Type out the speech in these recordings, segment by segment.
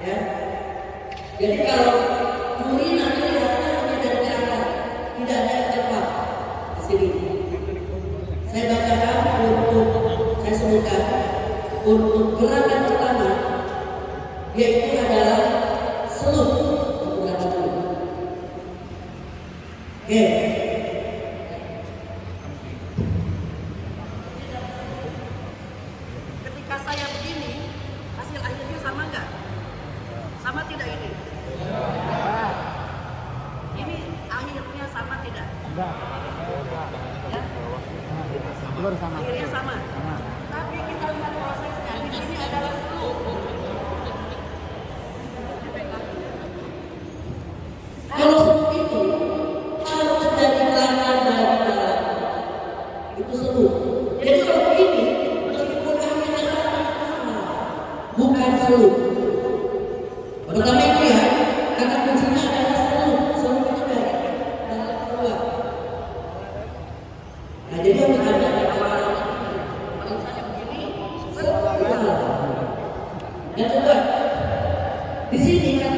Ya. Jadi kalau juri nanti lihatnya hanya dari belakang, tidak ada yang tepat di sini. Saya bacakan untuk saya sebutkan untuk gerakan pertama, yaitu adalah seluruh gerakan dulu. Oke. Ketika saya begini, hasil akhirnya sama nggak? Sama tidak ini? Ini akhirnya sama tidak? Enggak. Ya? Sama. Akhirnya sama. Tapi kita lihat prosesnya. Di sini adalah slow. Kalau seperti itu harus dari belakang dari dalam. Itu seluruh. Jadi kalau begini, meskipun akhirnya sama, bukan seluruh. Pertama itu ya, karena kuncinya adalah seluruh. Seluruh itu dari dalam keluar. Nah, jadi harus ada awalan. Kalau misalnya begini, Salah. Yang kedua, di sini kan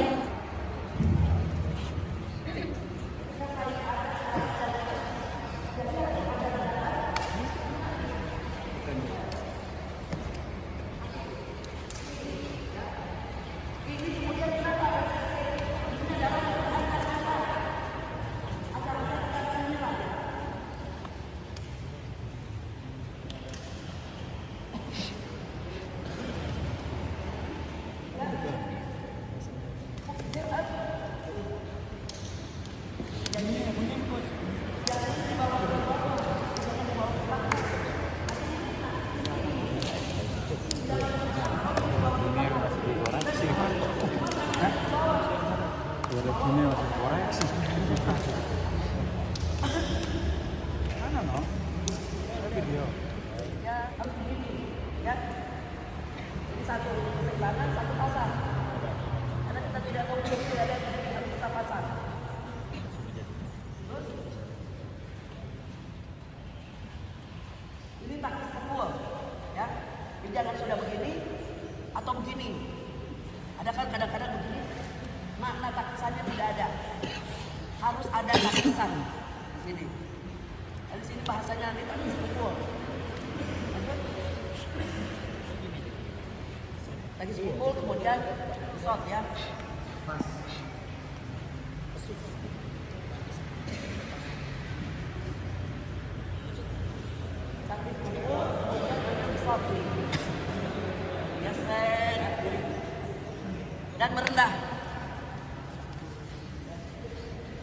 Ini masih koreksi. Mana no? Video. ya harus begini. Ya. Ini satu sebelah satu pasang. Karena kita tidak tahu tidak ada yang harus kita pasang. Terus ini taktis pukul, ya. Ini jangan sudah begini atau begini. Ada kan kadang-kadang begini, makna takisannya tidak ada. Harus ada takisan di sini. Di sini bahasanya nanti taktis pukul. Taktis pukul kemudian shot ya. Taktis pukul kemudian shot. Geser dan merendah.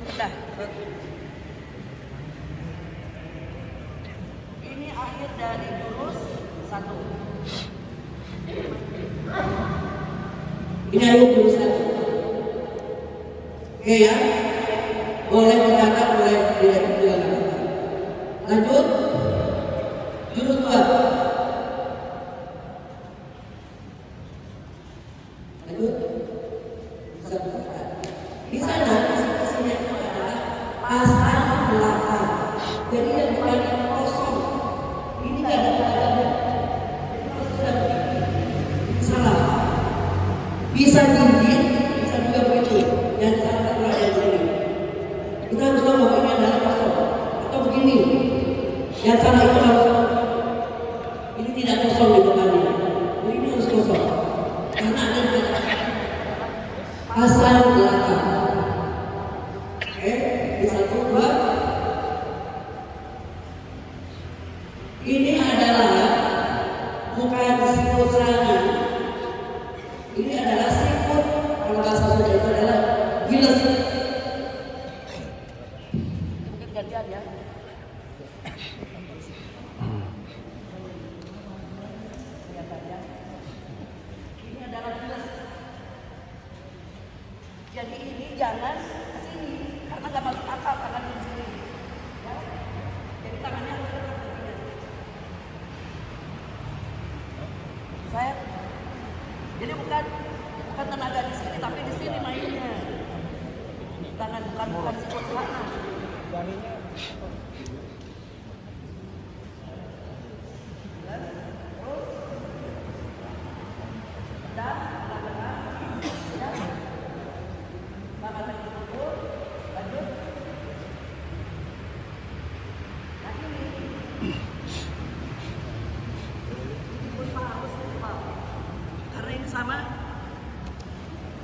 Merendah. Ini akhir dari jurus 1. ini ada tulisan. Oke ya, boleh dicatat, boleh dilakukan. Lanjut, jurus 2. Lanjut, di sana posisinya itu adalah pasang belakang. Jadi yang bukan yang kosong. Ini nggak ada belakangnya. Salah. Bisa tinggi, bisa juga begitu. Yang salah satu ada di sini. Kita harus tahu bahwa ini adalah kosong atau begini. Yang salah itu harus ini tidak kosong di depannya. Jadi ini harus kosong. Karena ada di belakang. Pasang belakang. Oke, di 1, 2. Ini adalah bukan sikut serangan. Ini adalah sikut, kalau bahasa Sunda itu adalah giles. Mungkin gantian ya. Kelihatannya. Ini adalah giles. Jadi ini jangan ke sini karena nggak masuk akal tangan di sini. Ya. Jadi tangannya harus tetap begini. Saya. Jadi bukan tenaga di sini tapi di sini mainnya. Tangan bukan sikut celana. Dan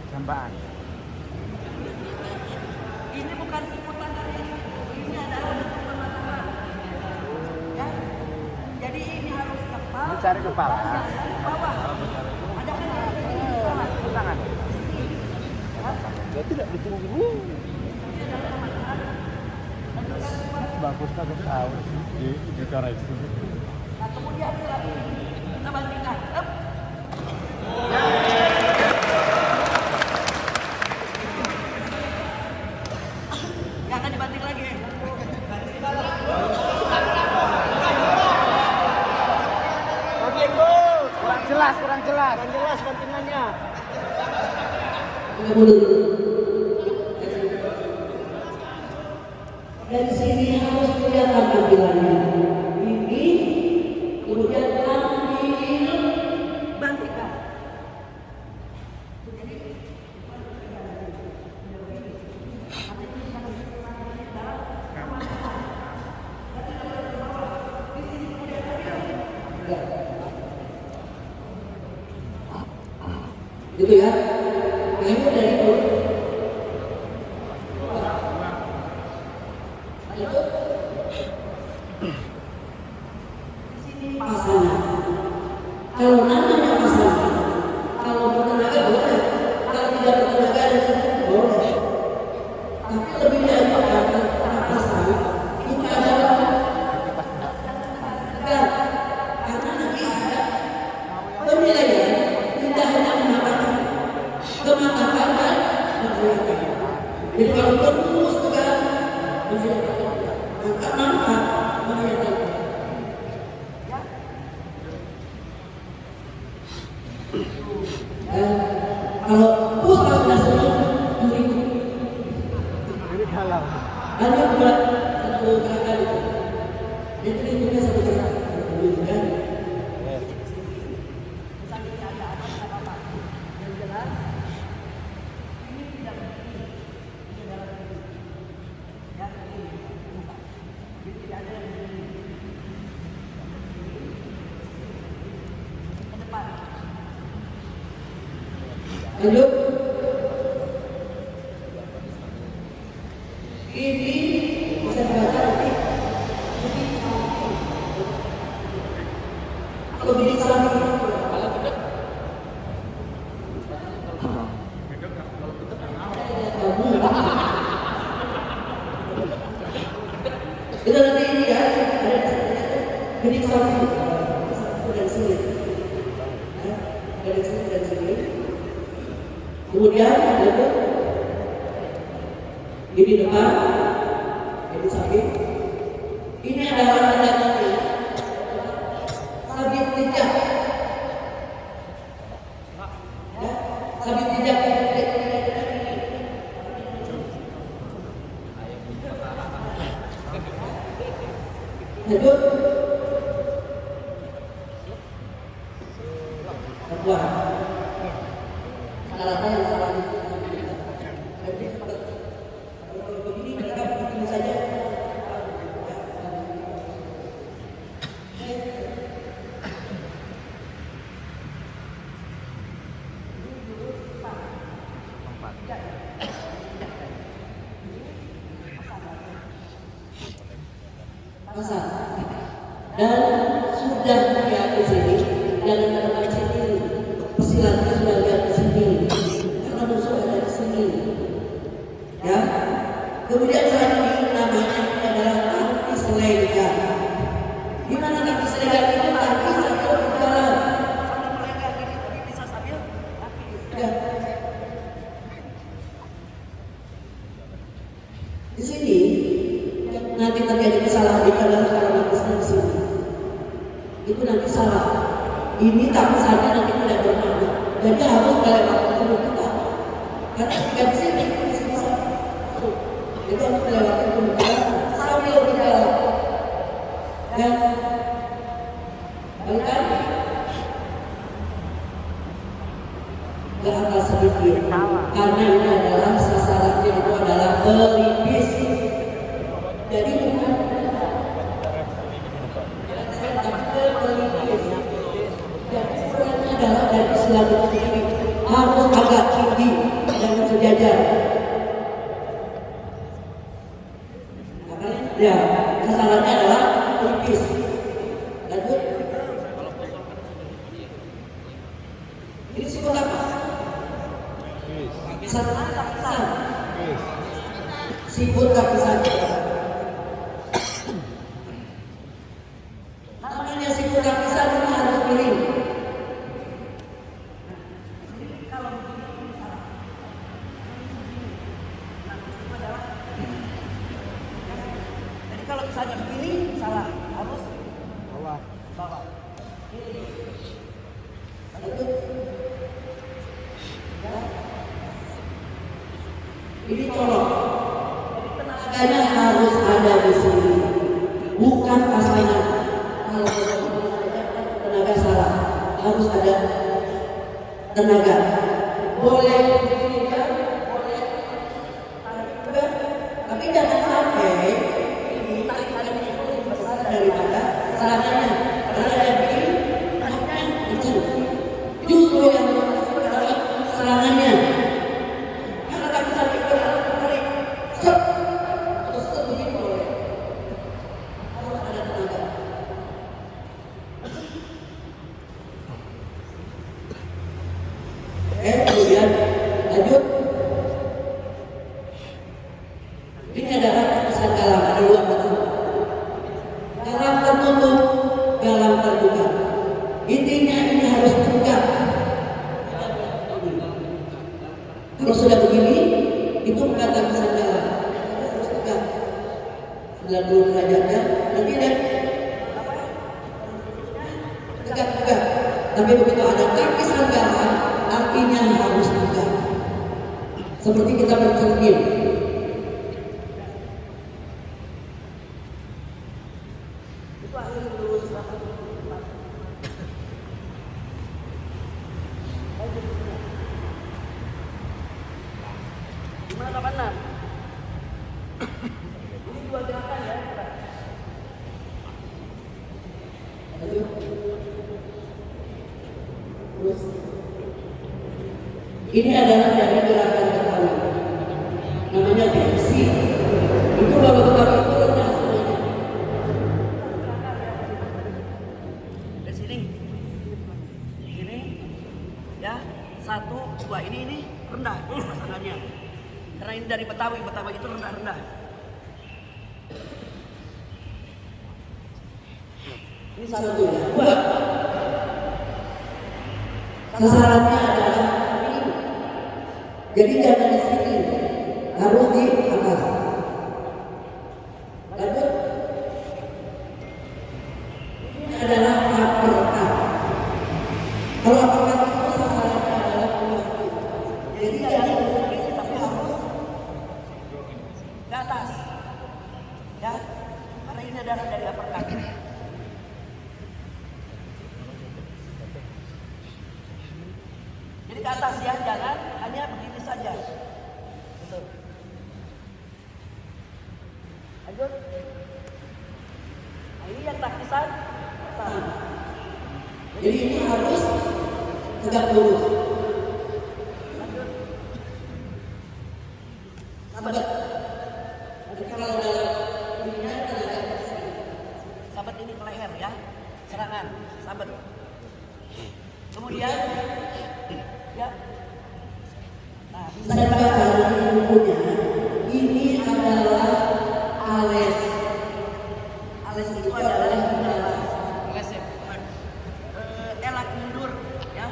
Sampaan. Ini bukan siputan dari ini adalah bentuk pematangan. Ya. Jadi ini harus tepat. Dicari kepala. Di bawah. Ada kan yang Tangan. Ya tidak ditunggu dulu. Bagus tak tahu di koreksi. Nah, kemudian kita bandingkan. Up. Ya akan dibanting lagi. Oke, Bu. Kurang jelas. Kurang jelas bantingannya. Tunggu dulu. Dari sini harus kelihatan tampilannya. Ini, kemudian ambil, Bantingkan. gitu ya. Ini dari itu. Pasangan. Kalau namanya pasangan, kalau bertenaga boleh, kalau tidak bertenaga ada situ boleh. Tapi lebih dari pasangan itu adalah karena nanti ada penilaian tidak hanya menambahkan kematangan dan keselamatan. Jadi kalau terus tegak maka menghilangkan. Kalau push sudah selesai, Ini galau. hanya buat satu gerakan itu. Jadi hitungnya satu gerakan, kan? Sambil ada apa-apa. Yang jelas ini tidak begini. Ini adalah begini. Ya, begini. Bukan. Ini tidak ada yang begini. Ke depan. Lanjut. Ini bisa dibaca nanti. Kalau bidik samping, itu nanti ini ya, ada bidik samping, satu dan sini, dari sini dan sini. Kemudian ada ini depan, ini samping. Ini adalah tanda-tanda sabit pijak. Ya, sabit pijak. Lanjut. Kedua. Rata-rata yang salah itu. Jadi kalau begini mereka begini saja. Pasang. Dan sudah lihat di sini, jangan ada di sini. Persilangan sudah lihat di sini, karena musuh ada di sini. Ya. Kemudian saat ini namanya adalah tangki selenggan. Di mana tangki selenggan itu tangki satu jalan. Sambil melenggang gini, tapi bisa sambil kaki. Ya. Di sini nanti terjadi kesalahan itu adalah kalau nangisnya di sini. Itu nanti salah. Ini tapi saja nanti tidak bermakna. Jadi harus melewati dulu kita. Karena jika di sini bisa. Jadi harus melewati dulu kita sambil berjalan. Dan balikan ke atas sedikit. Karena ini adalah sasarannya itu adalah pelipis. Jadi bukan pelipis. Jadi sebenarnya adalah dari selanjutnya ini harus agak tinggi. sejajar. Ya, sasarannya adalah pelipis. Lanjut. Ini siput apa? Kapisan. Siput kapisan. Namanya siput kapisan itu harus miring. Kalau misalnya begini salah, harus bawah. Ini colok. Tenaganya harus ada di sini, bukan pasangan. Kalau tenaga salah, harus ada tenaga. Boleh diberikan, boleh tarik, tapi jangan sampai daripada serangannya. Karena ada begini, tangannya itu justru yang adalah serangannya. Karena tak bisa ditarik, stop atau stop begitu boleh. Harus ada tenaga. Kemudian lanjut. Ini adalah kesan galang, ada dua macam. Galang tertutup, galang terbuka. Intinya ini harus tegak. Kalau sudah begini, itu bukan kesan galang. Harus tegak. 90 derajatnya, nanti ada tegak. Tapi begitu ada kesan galang, artinya harus tegak. Seperti kita bercermin. Gimana kanan? Ini dua gerakan ya. Terus, ini adalah dari gerakan ketawi. Namanya tensi. Itu baru ketawi itu rendah semuanya. Dari sini, ya 1, 2 ini rendah pasangannya. Karena ini dari Betawi itu rendah. Ini satu ya. Dua. Sasarannya adalah ini. Jadi jangan di sini, harus di atas. Lanjut. Ini adalah uppercut. Kalau uppercut itu sasarannya adalah dua. Jadi jangan Ini tapi harus ke atas. Ya, karena ini adalah dari uppercut. Jadi ke atas ya, jangan hanya begini saja. Betul. Lanjut. Nah, ini yang takisan. Jadi ini harus tegak lurus. Lanjut. Sahabat. Jadi kalau dalam dunia tegak. Sahabat ini ke leher ya. Serangan. Sahabat. Kemudian ya. Nah, bisa Saya baca dari bukunya. Ini adalah ales. alis itu adalah alis ya. Elak mundur ya.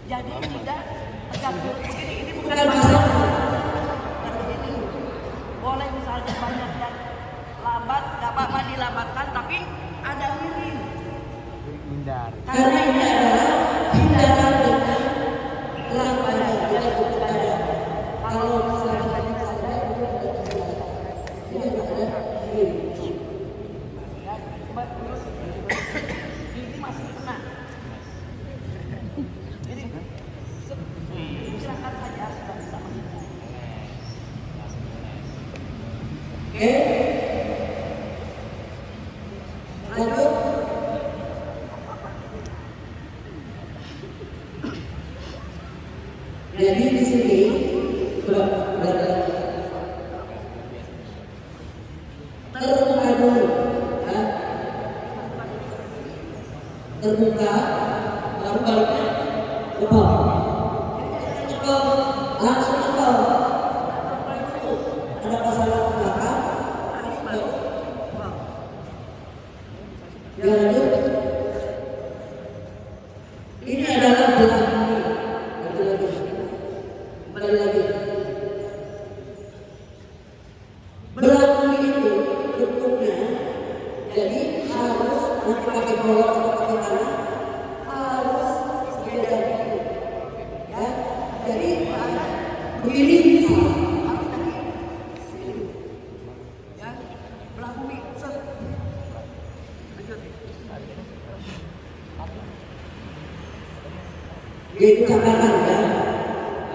Jadi tidak tegak lurus begini. Ini bukan masalah. Dan begini. Boleh misalnya banyak yang lambat, nggak apa-apa dilambatkan, tapi ada miring. Karena ini adalah tindakan dengan gerak badan, tidak berada. Kalau misalnya saya ini ada ini. Ya, coba terus. Ini masih kena. Jadi silakan saja sudah bisa menghitung. Oke. Lanjut. Jadi di sini berada terbuka dulu, ya. Terbuka, baru baliknya tebal, langsung tebal. Ada pasangan belakang, ya lanjut. Ini adalah belah bumi. Kembali lagi. Belah bumi itu bentuknya, jadi harus nanti pakai golok atau pakai tangan, harus beda gitu, ya. Jadi begini salah. Ya, belah bumi. Set. Lanjut. Itu cakaran, ya.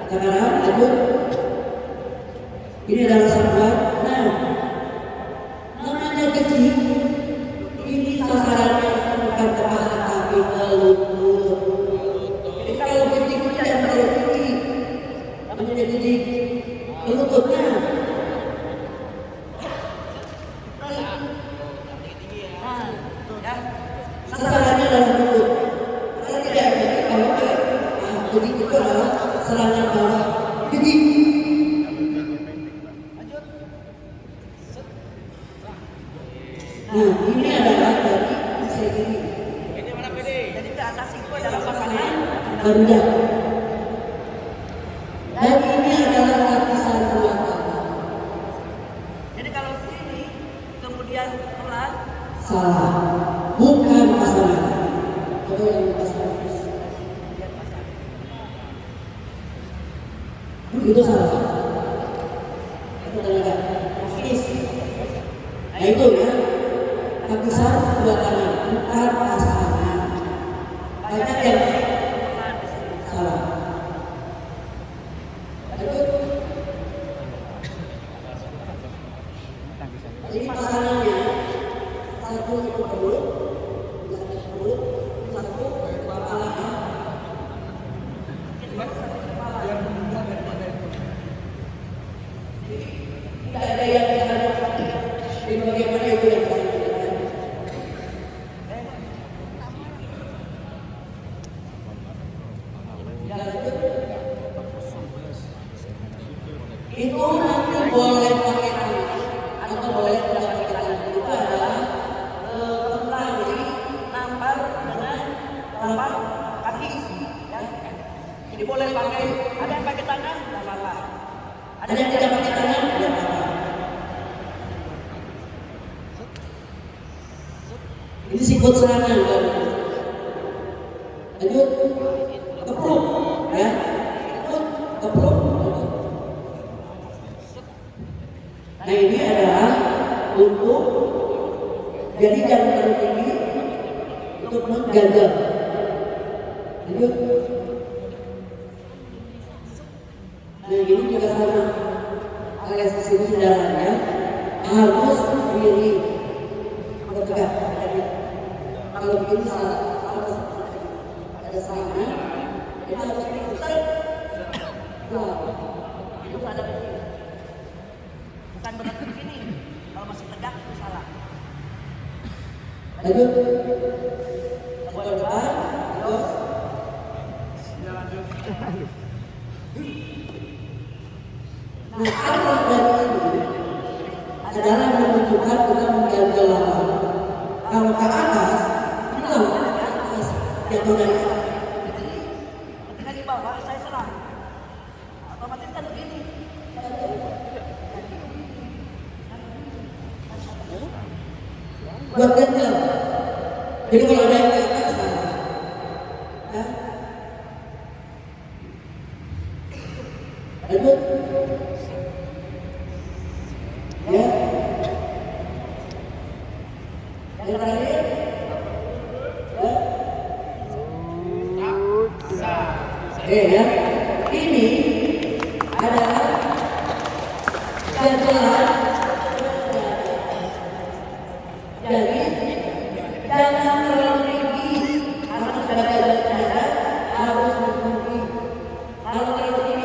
Cakaran, lanjut. Ini adalah sahabat. Nah, namanya kecil. Ini sasarannya bukan ke paha tapi ke lutut. Jadi kalau kecil itu jangan terlalu tinggi. Namanya kecil ke lututnya. Nah, ya. Sasarannya adalah lutut. Kalau tidak ada kalau jadi itu adalah serangan bawah. Jadi nah, ini adalah dari segi Jadi ke atas itu adalah pasangan. Garuda. Dan ini adalah lapisan dua tangan. Jadi kalau sini kemudian pelan, Salah, bukan pasangan. Itu yang pasangan. Itu salah. Itu tenaga. Finish. Nah itu ya. Lapisan dua tangan, bukan pasangan. Banyak yang pelan di sini. salah. Lanjut. Jadi pasangannya satu itu perut, satu kepalanya. Tidak ada yang di bagaimana itu yang saya katakan. Lanjut. Itu nanti boleh pakai tangan atau boleh tidak pakai tangan. Itu adalah tentang Jadi nampar dengan telapak kaki, ya. Jadi boleh pakai, ada yang pakai tangan, tidak apa-apa. ada yang tidak pakai tangan, tidak apa-apa. Ini sikut serangan, kan? Lanjut, kepruk, ya. Sikut, kepruk. Nah ini adalah untuk jadi jangan terlalu tinggi untuk menggagal. Lanjut. Nah ini juga sama. Alias di sini jalannya harus miring atau tegak. Jadi, kalau begini salah, harus ada serangan. Jadi harus diputar. Nah, Itu ada begini. Bukan berarti begini. Kalau masih tegak itu salah. lanjut. Ke depan, terus. Nah, arah dari ini adalah menunjukkan kita mengganjal lawan. Kalau ke atas, bilang ke atas, jatuh dari atas. Ketika di bawah saya serang, otomatis kan begini. Buat ganjal. Jadi kalau ada yang ke atas, salah. Ya. Lanjut. Ya. Yang terakhir. Ya. Ya. Ini adalah ganjalan. Jadi jangan terlalu tinggi, harus ada jalan harus berhenti. Kalau terlalu tinggi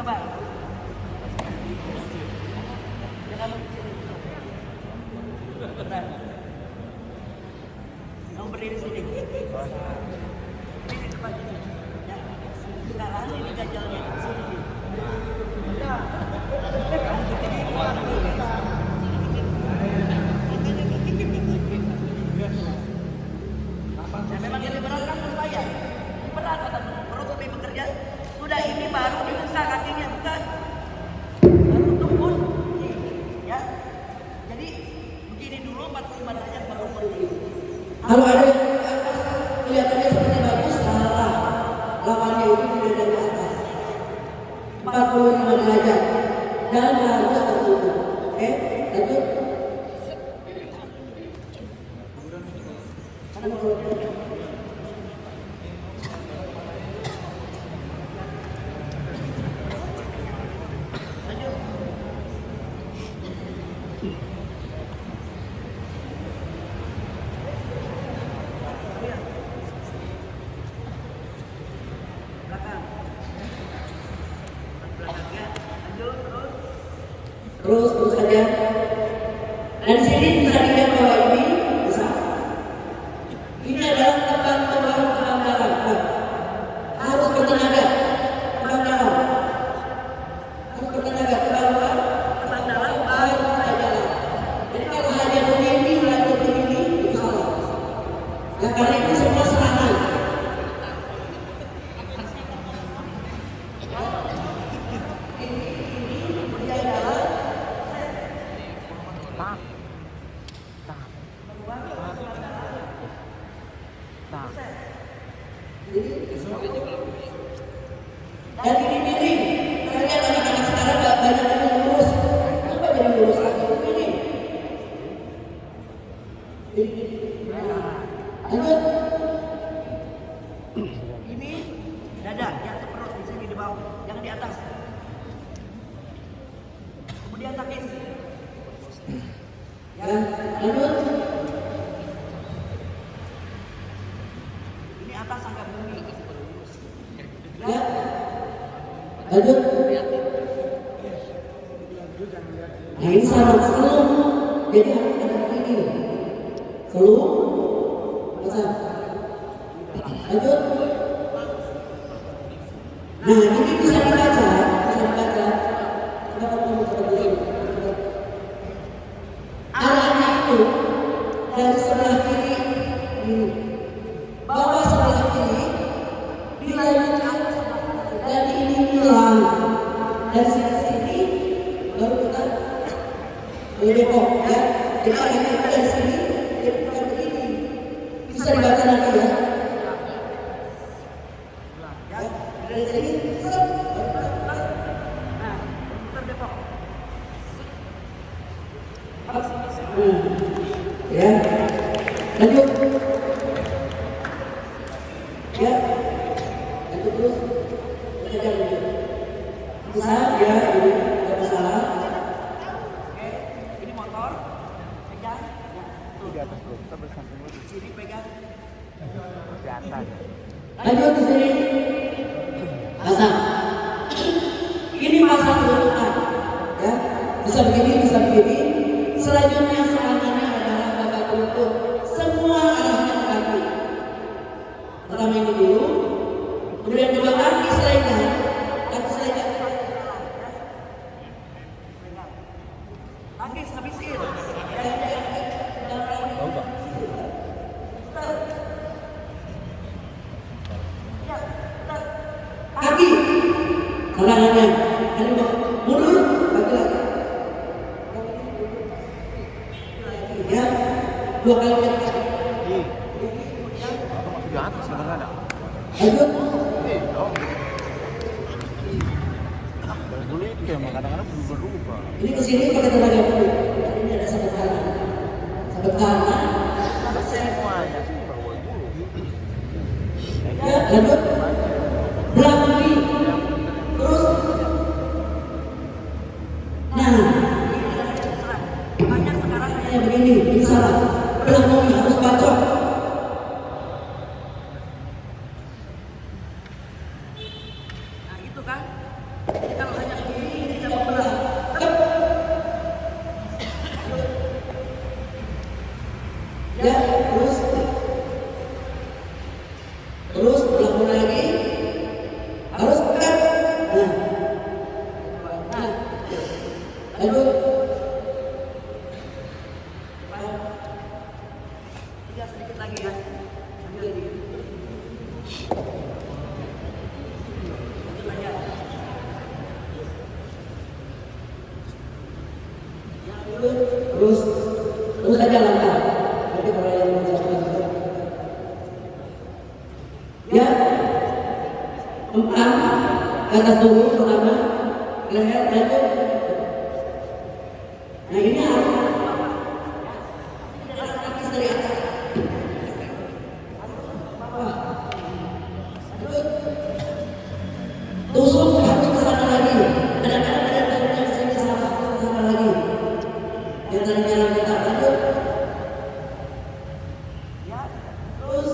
Coba. Jangan sini. Bentar. Kamu berdiri sini. Berdiri depan sini. Ya. Sekarang ini gajalnya sini. Ya. Kamu berdiri depan dulu. Ya, memang ini berat kan berbayar. Berat kata perut lebih bekerja. Sudah ini baru dibuka kakinya bukan. Baru tumpul. Ya. Jadi begini dulu 45 derajat baru berdiri. Kalau ada yang di atas kelihatannya seperti bagus, salah. Lawannya itu tidak dari atas. 45 derajat dan harus tertutup. Oke, lanjut. Terus saja. Dan di sini bisa dilihat bahwa ini besar. Ini adalah tempat pembaruan kembang darah. Harus bertenaga. Kembang darah. Harus bertenaga. Kembang darah baru bisa jalan. Jadi kalau hanya begini, lanjut begini, itu salah. Ya karena itu semua serangan. Dan ini miring. Kalian anak-anak sekarang gak banyak yang lurus. Kenapa jadi lurus lagi? Miring. Lanjut. Ini dada, yang ke perut di sini di bawah, yang di atas. Kemudian takis. Ya, lanjut. Ini atas angkat bumi. Ya. Lanjut. Nah ini sama selum. Jadi harus ada begini. Selum. Masa. Lanjut. Nah ini bisa dibaca. Kenapa kamu seperti ini? Arahnya itu dari sebelah kiri ini. Bawah sebelah kiri dilanjutkan dan ini hilang. Dan sini baru kita Depok ya. Jadi arahnya itu dari sini jadi bukan begini. Bisa dibaca nanti ya. Ya, dari sini Nah, putar Depok. ya. Lanjut. Ya. Lanjut terus. Saja lanjut. Bisa ya, ini tidak masalah. Oke, ini motor. Pegang. Ya, tuh. Di atas bro, kita bersamping dulu. Sini pegang. Di atas. Lanjut di sini. Pasang. Ini pasang urutan. Ya. Bisa begini, bisa begini. Selanjutnya serangannya adalah babak lutut. Semua arahnya ke kaki. Pertama ini dulu. Kemudian dua kaki selaikan. Kaki selaikan. Takis habisin. Tahu tak? Kaki. Serangannya. Ini mundur. Kaki lagi. Ya. Dua kali kaki. Atau masih di atas kadang-kadang. Lanjut. Dari dulu itu emang kadang-kadang berubah. Ini kesini pakai tenaga dulu. Ini ada sabet kanan. Sabet kanan. Semuanya sih bawa dulu. Ya, lanjut. Belah kiri. Terus. Nah, Banyak sekarang kayak begini. Ini salah. Belah kiri harus bacok. Nah, itu kan. Jadi kalau Lanjut. Tiga sedikit lagi ya. Ambil ini. Lanjut aja. Terus terus aja langkah. Nanti kalau yang mau jawab. Ya. Empat ke atas dulu pertama. Leher lanjut. Nah ini harus kaki dari atas. Bawah. Lanjut. Tusuk harus ke sana lagi. Kadang-kadang ada tusuknya ke sini salah, ke sana lagi. Yang tadinya kita lanjut. Ya. Terus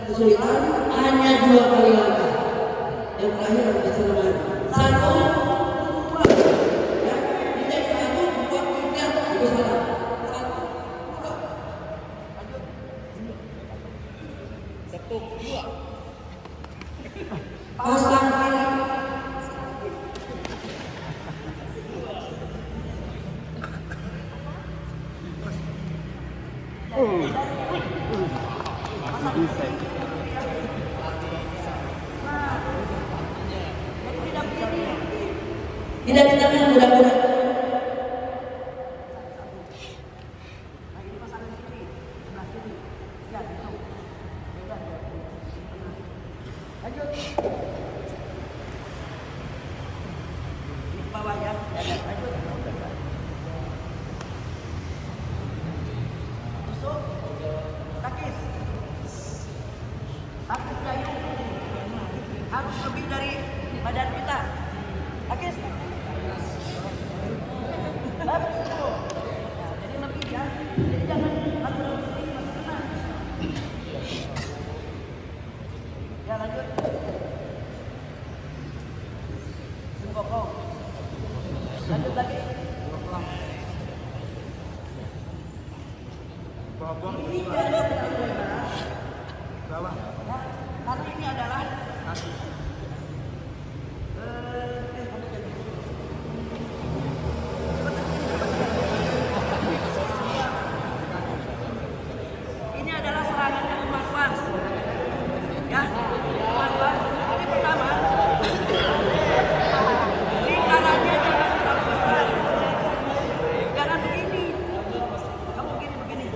kesulitan hanya 2 kali langkah. Yang terakhir harus kesenangan. 1, 2. Ya, ini 1, 2, 3. Itu salah. 1, 2. Tepuk 2. Pasang kiri. Bisa. Tidak ditangani mudah-mudahan. Nah ini pasangan kiri, sebelah kiri. Ya, gitu. Lanjut. Di bawah ya. Lanjut. Tusuk. Takis. Takis gayung. Harus lebih dari badan kita. Takis. Jadi lebih ya. Jadi jangan lakukan ini masih kena. Ya lanjut. Sungkokong. Lanjut lagi. Ini adalah Bawah. ya, karena ini adalah ini adalah serangan yang luas. Ya, luas. Ini pertama. Lingkarannya jangan terlalu besar. Jangan begini. Kamu begini.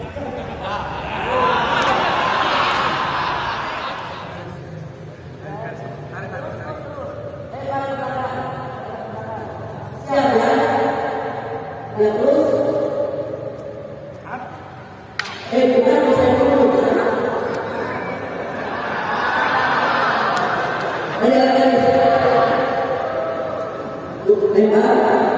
Siap ya? Ya terus. Bukan bisa dulu. Ada lagi. Tembak.